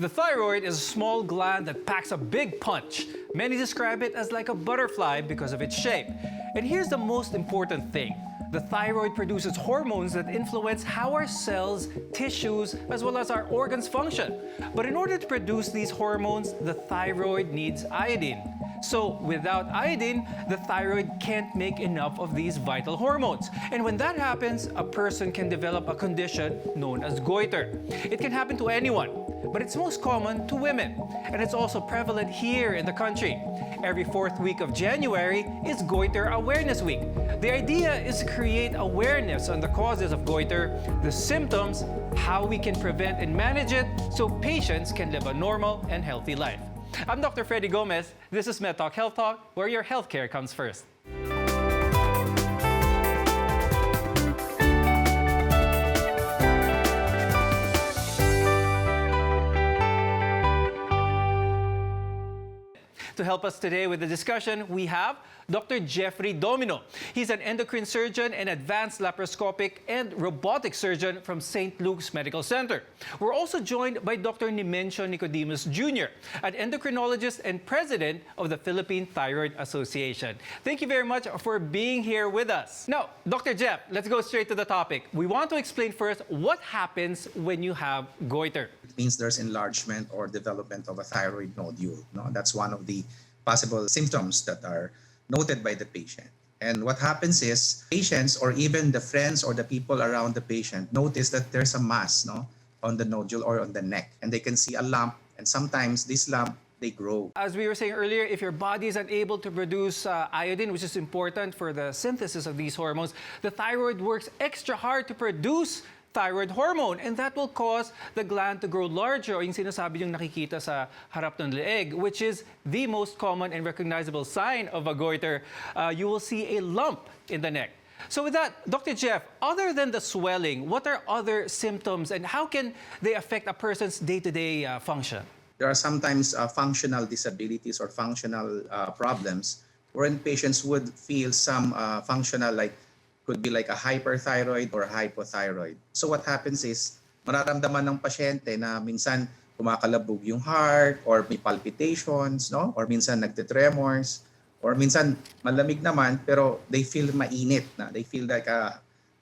The thyroid is a small gland that packs a big punch. Many describe it as like a butterfly because of its shape. And here's the most important thing. The thyroid produces hormones that influence how our cells, tissues, as well as our organs function. But in order to produce these hormones, the thyroid needs iodine. So without iodine, the thyroid can't make enough of these vital hormones. And when that happens, a person can develop a condition known as goiter. It can happen to anyone, but it's most common to women. And it's also prevalent here in the country. Every fourth week of January is Goiter Awareness Week. The idea is to create awareness on the causes of goiter, the symptoms, how we can prevent and manage it, so patients can live a normal and healthy life. I'm Dr. Freddy Gomez. This is MedTalk Health Talk, where your healthcare comes first. To help us today with the discussion, we have Dr. Jeffrey Domino. He's an endocrine surgeon and advanced laparoscopic and robotic surgeon from St. Luke's Medical Center. We're also joined by Dr. Nimencio Nicodemus Jr., an endocrinologist and president of the Philippine Thyroid Association. Thank you very much for being here with us. Now, Dr. Jeff, let's go straight to the topic. We want to explain first what happens when you have goiter. It means there's enlargement or development of a thyroid nodule. No? That's one of the possible symptoms that are noted by the patient. And what happens is patients or even the friends or the people around the patient notice that there's a mass on the nodule or on the neck, and they can see a lump, and sometimes this lump, they grow. As we were saying earlier, if your body is unable to produce iodine, which is important for the synthesis of these hormones, the thyroid works extra hard to produce thyroid hormone, and that will cause the gland to grow larger, o yung sinasabi yung nakikita sa harap ng leeg, which is the most common and recognizable sign of a goiter. You will see a lump in the neck. So with that, Dr. Jeff, other than the swelling, what are other symptoms and how can they affect a person's day-to-day function? There are sometimes functional disabilities or functional problems wherein patients would feel some functional, like could be like a hyperthyroid or hypothyroid. So what happens is, mararamdaman ng pasyente na minsan kumakalabog yung heart or may palpitations, no? Or minsan nagtitremors, or minsan malamig naman pero they feel mainit na. They feel like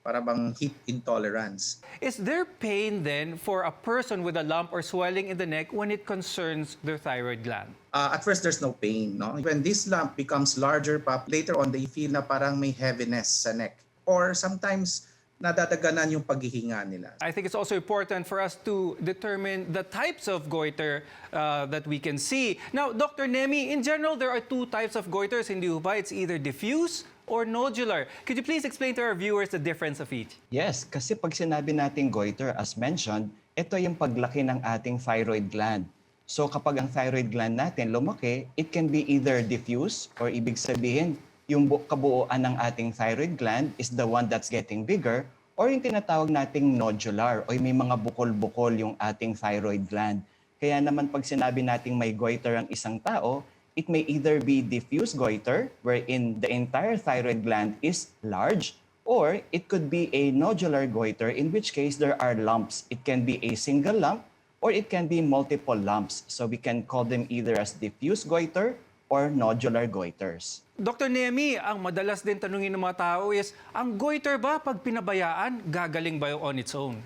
para bang heat intolerance. Is there pain then for a person with a lump or swelling in the neck when it concerns their thyroid gland? At first, there's no pain. No? When this lump becomes larger, later on, they feel na parang may heaviness sa neck. Or sometimes, nadadaganan yung paghihinga nila. I think it's also important for us to determine the types of goiter that we can see. Now, Dr. Nemi, in general, there are two types of goiters, hindi ba? It's either diffuse or nodular. Could you please explain to our viewers the difference of each? Yes, kasi pag sinabi natin goiter, as mentioned, ito yung paglaki ng ating thyroid gland. So kapag ang thyroid gland natin lumaki, it can be either diffuse or ibig sabihin, yung kabuuan ng ating thyroid gland is the one that's getting bigger, or yung tinatawag nating nodular o may mga bukol-bukol yung ating thyroid gland. Kaya naman pag sinabi nating may goiter ang isang tao, it may either be diffuse goiter, wherein the entire thyroid gland is large, or it could be a nodular goiter, in which case there are lumps. It can be a single lump, or it can be multiple lumps. So we can call them either as diffuse goiter or nodular goiters. Dr. Nemi, ang madalas din tanungin ng mga tao is, ang goiter ba pag pinabayaan, gagaling ba on its own?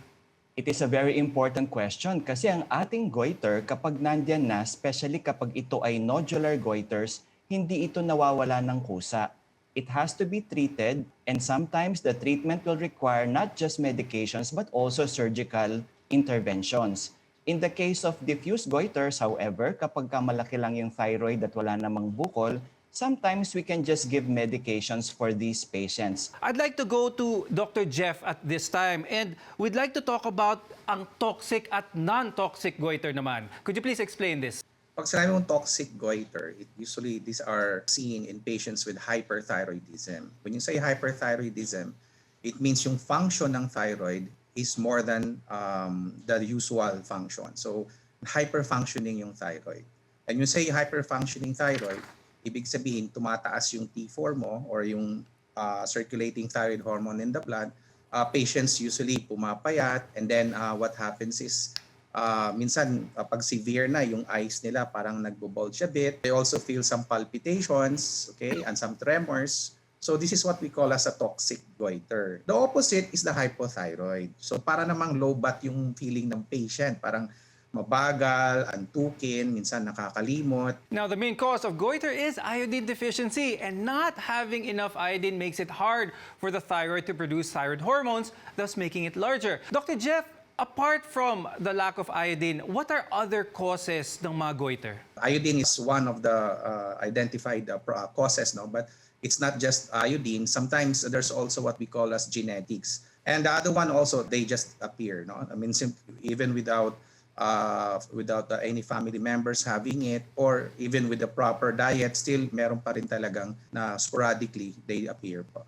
It is a very important question kasi ang ating goiter kapag nandyan na, especially kapag ito ay nodular goiters, hindi ito nawawala ng kusa. It has to be treated, and sometimes the treatment will require not just medications but also surgical interventions. In the case of diffuse goiters, however, kapag malaki lang yung thyroid at wala namang bukol, sometimes we can just give medications for these patients. I'd like to go to Dr. Jeff at this time, and we'd like to talk about ang toxic at non-toxic goiter naman. Could you please explain this? Pag sinabi mong toxic goiter, usually these are seen in patients with hyperthyroidism. When you say hyperthyroidism, it means yung function ng thyroid is more than the usual function. So, hyperfunctioning yung thyroid. And you say hyperfunctioning thyroid, ibig sabihin tumataas yung T4 mo or yung circulating thyroid hormone in the blood. Patients usually pumapayat, and then what happens is minsan pag severe na yung eyes nila parang nagbo-bulge a bit. They also feel some palpitations, okay, and some tremors. So this is what we call as a toxic goiter. The opposite is the hypothyroid. So para namang low-bat yung feeling ng patient, parang mabagal, antukin, minsan nakakalimot. Now, the main cause of goiter is iodine deficiency, and not having enough iodine makes it hard for the thyroid to produce thyroid hormones, thus making it larger. Dr. Jeff, apart from the lack of iodine, what are other causes ng mga goiter? Iodine is one of the identified causes, no? But it's not just iodine. Sometimes there's also what we call as genetics. And the other one also, they just appear, no? I mean, even without any family members having it, or even with the proper diet, still meron pa rin talagang na sporadically they appear po.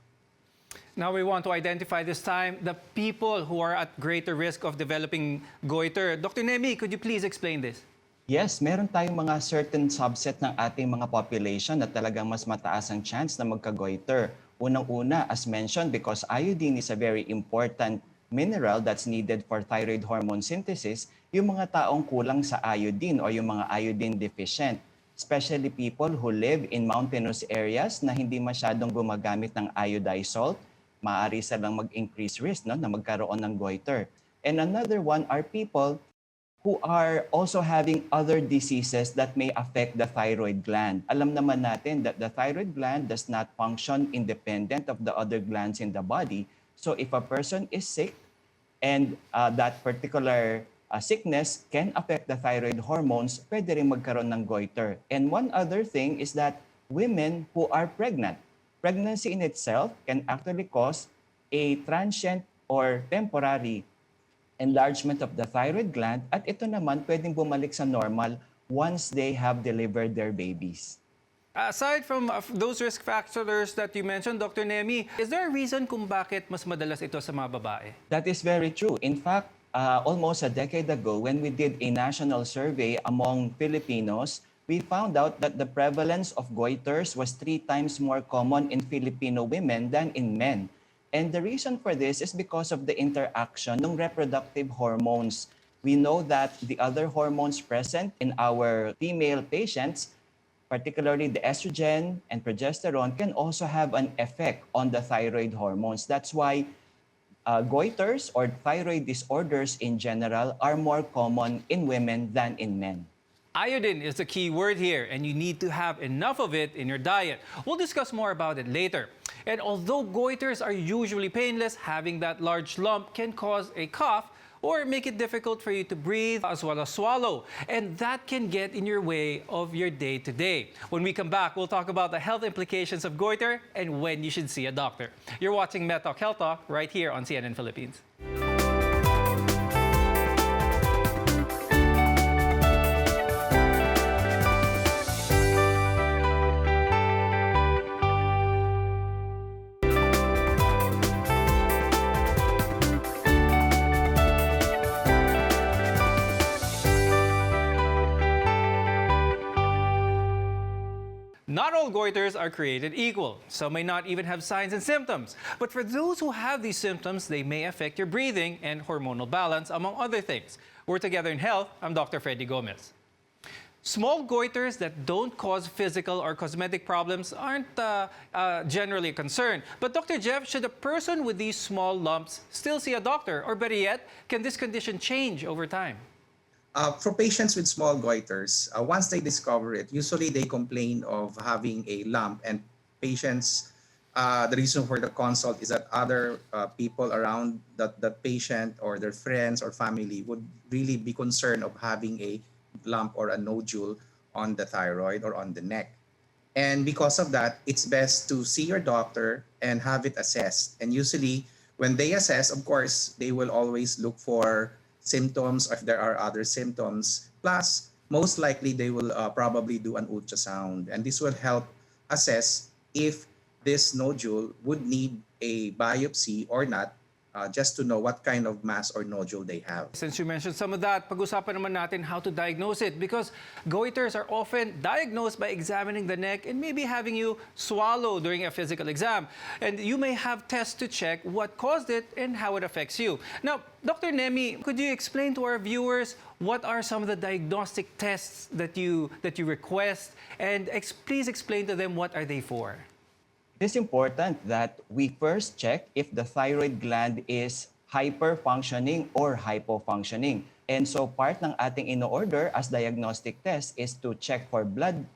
Now we want to identify this time the people who are at greater risk of developing goiter. Dr. Nemi, could you please explain this? Yes, meron tayong mga certain subset ng ating mga population na talagang mas mataas ang chance na magka-goiter. Unang-una, as mentioned, because iodine is a very important mineral that's needed for thyroid hormone synthesis, yung mga taong kulang sa iodine o yung mga iodine deficient, especially people who live in mountainous areas na hindi masyadong gumagamit ng iodized salt, maaari silang mag-increase risk, no, na magkaroon ng goiter. And another one are people who are also having other diseases that may affect the thyroid gland. Alam naman natin that the thyroid gland does not function independent of the other glands in the body. So if a person is sick and that particular sickness can affect the thyroid hormones, pwede rin magkaroon ng goiter. And one other thing is that women who are pregnant, pregnancy in itself can actually cause a transient or temporary enlargement of the thyroid gland, at ito naman pwedeng bumalik sa normal once they have delivered their babies. Aside from those risk factors that you mentioned, Dr. Nemi, is there a reason kung bakit mas madalas ito sa mga babae? That is very true. In fact, almost a decade ago, when we did a national survey among Filipinos, we found out that the prevalence of goiters was 3 times more common in Filipino women than in men. And the reason for this is because of the interaction ng reproductive hormones. We know that the other hormones present in our female patients, particularly the estrogen and progesterone, can also have an effect on the thyroid hormones. That's why goiters or thyroid disorders in general are more common in women than in men. Iodine is the key word here, and you need to have enough of it in your diet. We'll discuss more about it later. And although goiters are usually painless, having that large lump can cause a cough or make it difficult for you to breathe as well as swallow. And that can get in your way of your day-to-day. When we come back, we'll talk about the health implications of goiter and when you should see a doctor. You're watching MedTalk Health Talk right here on CNN Philippines. Not all goiters are created equal. Some may not even have signs and symptoms. But for those who have these symptoms, they may affect your breathing and hormonal balance, among other things. We're Together in Health. I'm Dr. Freddy Gomez. Small goiters that don't cause physical or cosmetic problems aren't generally a concern. But Dr. Jeff, should a person with these small lumps still see a doctor? Or better yet, can this condition change over time? For patients with small goiters, once they discover it, usually they complain of having a lump, and patients, the reason for the consult is that other people around that patient or their friends or family would really be concerned of having a lump or a nodule on the thyroid or on the neck. And because of that, it's best to see your doctor and have it assessed. And usually when they assess, of course, they will always look for symptoms, if there are other symptoms. Plus, most likely they will probably do an ultrasound, and this will help assess if this nodule would need a biopsy or not, just to know what kind of mass or nodule they have. Since you mentioned some of that, pag-usapan naman natin how to diagnose it because goiters are often diagnosed by examining the neck and maybe having you swallow during a physical exam. And you may have tests to check what caused it and how it affects you. Now, Dr. Nemi, could you explain to our viewers what are some of the diagnostic tests that you request, and please explain to them what are they for? It is important that we first check if the thyroid gland is hyperfunctioning or hypofunctioning. And so part ng ating ino-order as diagnostic test is to check for blood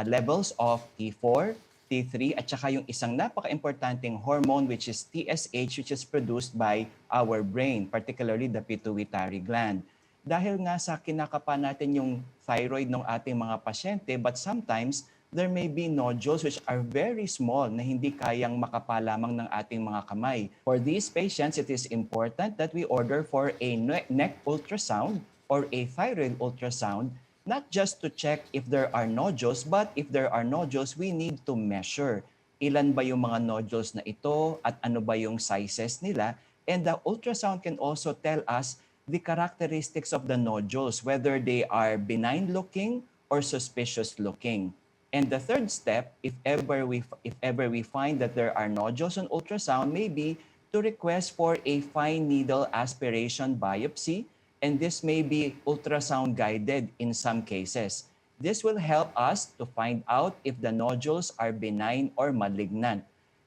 levels of T4, T3, at saka yung isang napaka-importanting hormone which is TSH, which is produced by our brain, particularly the pituitary gland. Dahil nga sa kinakapa natin yung thyroid ng ating mga pasyente, but sometimes there may be nodules which are very small na hindi kayang makapa lamang ng ating mga kamay. For these patients, it is important that we order for a neck ultrasound or a thyroid ultrasound, not just to check if there are nodules, but if there are nodules, we need to measure. Ilan ba yung mga nodules na ito at ano ba yung sizes nila? And the ultrasound can also tell us the characteristics of the nodules, whether they are benign looking or suspicious looking. And the third step, if ever we find that there are nodules on ultrasound, may be to request for a fine needle aspiration biopsy, and this may be ultrasound guided in some cases. This will help us to find out if the nodules are benign or malignant.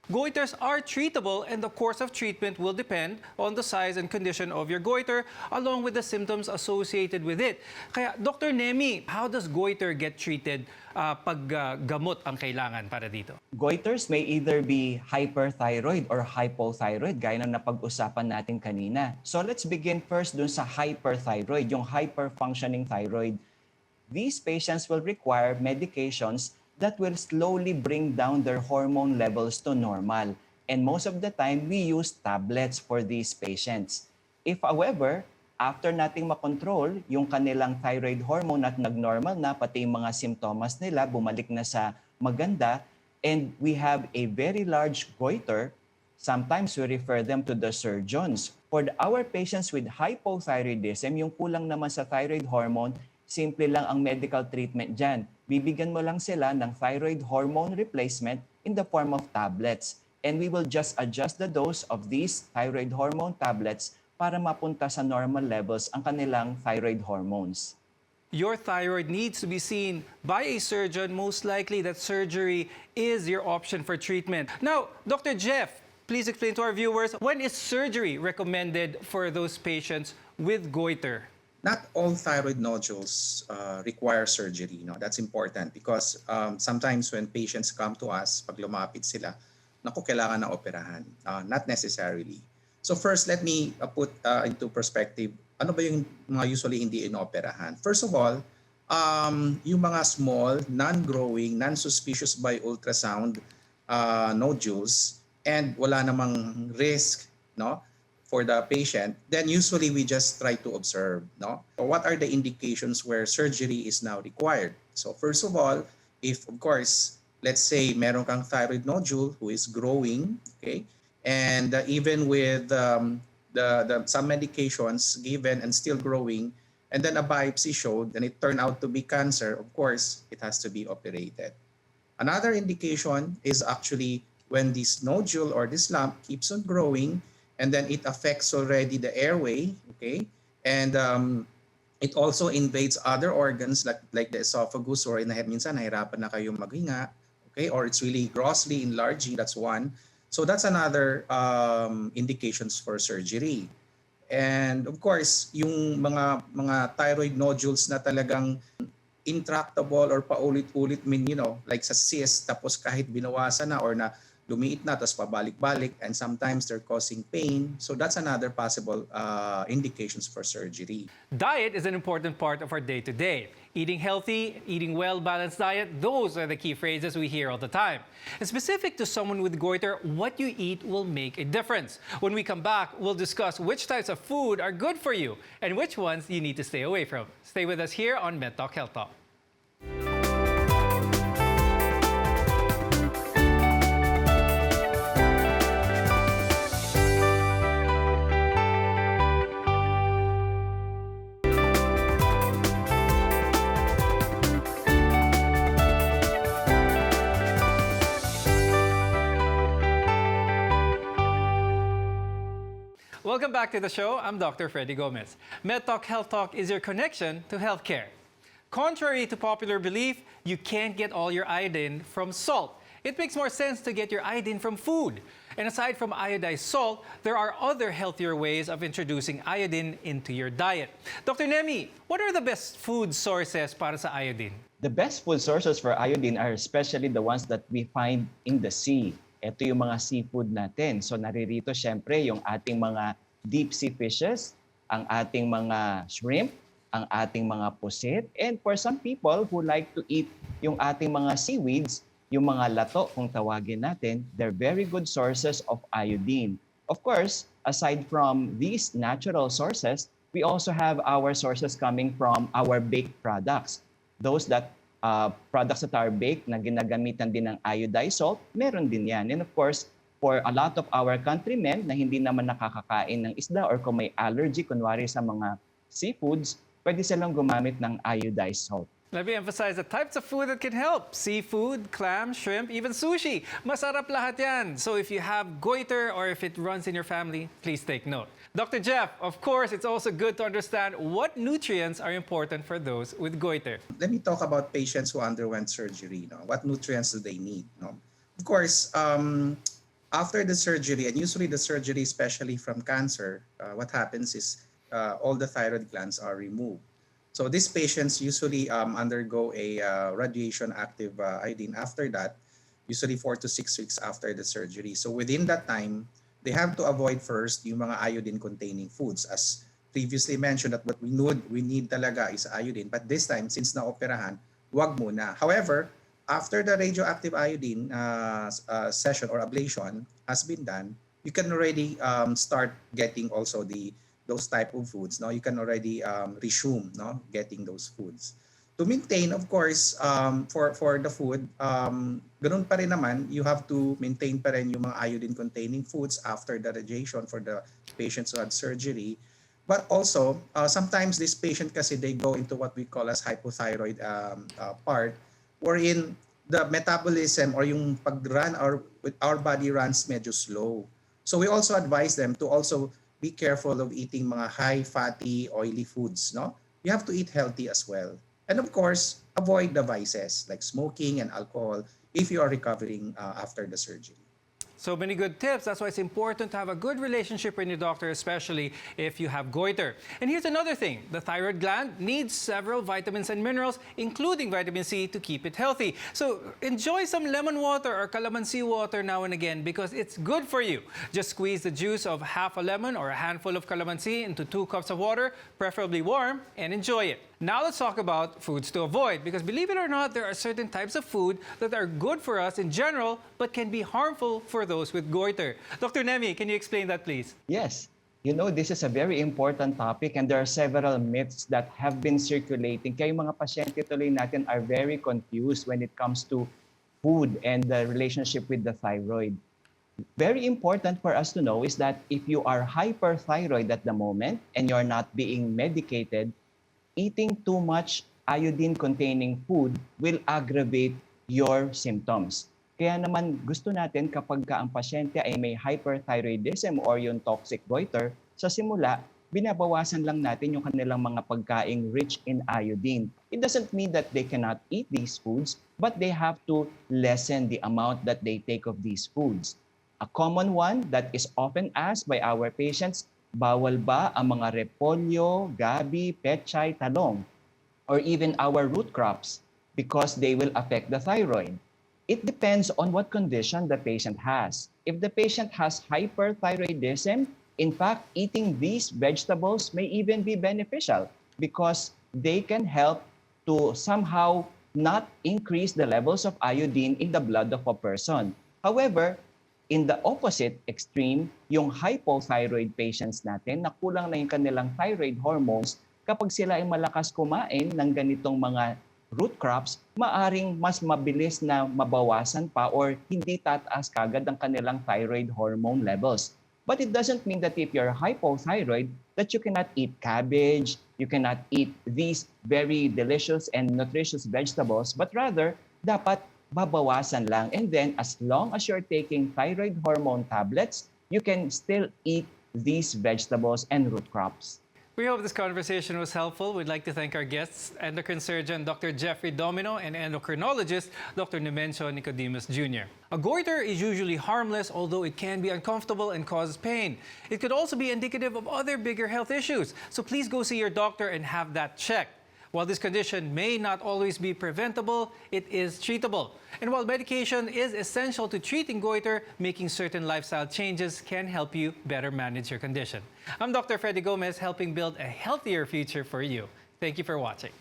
Goiters are treatable, and the course of treatment will depend on the size and condition of your goiter along with the symptoms associated with it. Kaya, Dr. Nemi, how does goiter get treated pag gamot ang kailangan para dito? Goiters may either be hyperthyroid or hypothyroid, gaya ng napag-usapan natin kanina. So let's begin first dun sa hyperthyroid, yung hyperfunctioning thyroid. These patients will require medications that will slowly bring down their hormone levels to normal. And most of the time, we use tablets for these patients. If, however, after nating makontrol yung kanilang thyroid hormone at nag-normal na, pati yung mga simptomas nila, bumalik na sa maganda, and we have a very large goiter, sometimes we refer them to the surgeons. For our patients with hypothyroidism, yung kulang naman sa thyroid hormone, simple lang ang medical treatment dyan. Bibigyan mo lang sila ng thyroid hormone replacement in the form of tablets. And we will just adjust the dose of these thyroid hormone tablets para mapunta sa normal levels ang kanilang thyroid hormones. Your thyroid needs to be seen by a surgeon. Most likely that surgery is your option for treatment. Now, Dr. Jeff, please explain to our viewers, when is surgery recommended for those patients with goiter? Not all thyroid nodules require surgery. No? That's important because sometimes when patients come to us, pag lumapit sila, naku, kailangan na operahan. Not necessarily. So first, let me put into perspective, ano ba yung mga usually hindi inoperahan? First of all, yung mga small, non-growing, non-suspicious by ultrasound nodules and wala namang risk, no? For the patient, then usually we just try to observe, no? What are the indications where surgery is now required? So first of all, if of course, let's say meron kang thyroid nodule who is growing, okay, and even with some medications given and still growing, and then a biopsy showed, and it turned out to be cancer, of course, it has to be operated. Another indication is actually when this nodule or this lump keeps on growing, and then it affects already the airway, okay? And it also invades other organs like the esophagus, or minsan nahirapan na kayo maghinga, okay? Or it's really grossly enlarging, that's one. So that's another indications for surgery. And of course, yung mga thyroid nodules na talagang intractable or paulit-ulit, like sa cyst, tapos kahit binawasan na or na lumiit na, tapos pabalik-balik, and sometimes they're causing pain. So that's another possible indications for surgery. Diet is an important part of our day-to-day. Eating healthy, eating well-balanced diet, those are the key phrases we hear all the time. And specific to someone with goiter, what you eat will make a difference. When we come back, we'll discuss which types of food are good for you and which ones you need to stay away from. Stay with us here on MedTalk Health Talk. Welcome back to the show. I'm Dr. Freddy Gomez. MedTalk Health Talk is your connection to healthcare. Contrary to popular belief, you can't get all your iodine from salt. It makes more sense to get your iodine from food. And aside from iodized salt, there are other healthier ways of introducing iodine into your diet. Dr. Nemi, what are the best food sources para sa iodine? The best food sources for iodine are especially the ones that we find in the sea. Ito yung mga seafood natin. So naririto syempre yung ating mga deep sea fishes, ang ating mga shrimp, ang ating mga pusit, and for some people who like to eat yung ating mga seaweeds, yung mga lato kung tawagin natin, they're very good sources of iodine. Of course, aside from these natural sources, we also have our sources coming from our baked products. Those products that are baked na ginagamitan din ng iodized salt, meron din yan. And of course, for a lot of our countrymen na hindi naman nakakakain ng isda or kung may allergy, kunwari sa mga seafoods, pwede silang gumamit ng iodized salt. Let me emphasize the types of food that can help. Seafood, clam, shrimp, even sushi. Masarap lahat yan. So if you have goiter or if it runs in your family, please take note. Dr. Jeff, of course, it's also good to understand what nutrients are important for those with goiter. Let me talk about patients who underwent surgery. What nutrients do they need? Of course, after the surgery, and usually the surgery, especially from cancer, what happens is all the thyroid glands are removed. So these patients usually undergo a radiation-active iodine after that, usually 4 to 6 weeks after the surgery. So within that time, they have to avoid first yung mga iodine-containing foods. As previously mentioned, that what we need talaga is iodine. But this time, since na-operahan, wag muna. However, after the radioactive iodine session or ablation has been done, you can already start getting also those type of foods. You can already resume getting those foods. To maintain, of course, for the food, ganun pa rin naman, you have to maintain pa rin yung mga iodine-containing foods after the radiation for the patients who had surgery. But also, sometimes this patient kasi they go into what we call as hypothyroid part, wherein the metabolism or yung pag-run our body runs medyo slow. So we also advise them to also be careful of eating mga high fatty, oily foods. You have to eat healthy as well. And of course, avoid the vices like smoking and alcohol if you are recovering after the surgery. So many good tips. That's why it's important to have a good relationship with your doctor, especially if you have goiter. And here's another thing. The thyroid gland needs several vitamins and minerals, including vitamin C, to keep it healthy. So enjoy some lemon water or calamansi water now and again because it's good for you. Just squeeze the juice of half a lemon or a handful of calamansi into 2 cups of water, preferably warm, and enjoy it. Now let's talk about foods to avoid because believe it or not, there are certain types of food that are good for us in general but can be harmful for those with goiter. Dr. Nemi, can you explain that please? Yes. This is a very important topic and there are several myths that have been circulating. Kaya yung mga pasyente tuloy natin are very confused when it comes to food and the relationship with the thyroid. Very important for us to know is that if you are hyperthyroid at the moment and you're not being medicated, eating too much iodine-containing food will aggravate your symptoms. Kaya naman gusto natin kapag ang pasyente ay may hyperthyroidism or yung toxic goiter, sa simula, binabawasan lang natin yung kanilang mga pagkaing rich in iodine. It doesn't mean that they cannot eat these foods, but they have to lessen the amount that they take of these foods. A common one that is often asked by our patients, bawal ba ang mga repolyo, gabi, pechay, talong, or even our root crops because they will affect the thyroid? It depends on what condition the patient has. If the patient has hyperthyroidism, in fact, eating these vegetables may even be beneficial because they can help to somehow not increase the levels of iodine in the blood of a person. However, in the opposite extreme, yung hypothyroid patients natin na kulang na yung kanilang thyroid hormones, kapag sila ay malakas kumain ng ganitong mga root crops, maaring mas mabilis na mabawasan pa or hindi tataas kagad ang kanilang thyroid hormone levels. But it doesn't mean that if you're hypothyroid, that you cannot eat cabbage, you cannot eat these very delicious and nutritious vegetables, but rather, dapat babawasan lang. And then, as long as you're taking thyroid hormone tablets, you can still eat these vegetables and root crops. We hope this conversation was helpful. We'd like to thank our guests, endocrine surgeon Dr. Jeffrey Domino and endocrinologist Dr. Nemencio Nicodemus Jr. A goiter is usually harmless, although it can be uncomfortable and cause pain. It could also be indicative of other bigger health issues, so please go see your doctor and have that checked. While this condition may not always be preventable, it is treatable. And while medication is essential to treating goiter, making certain lifestyle changes can help you better manage your condition. I'm Dr. Freddy Gomez, helping build a healthier future for you. Thank you for watching.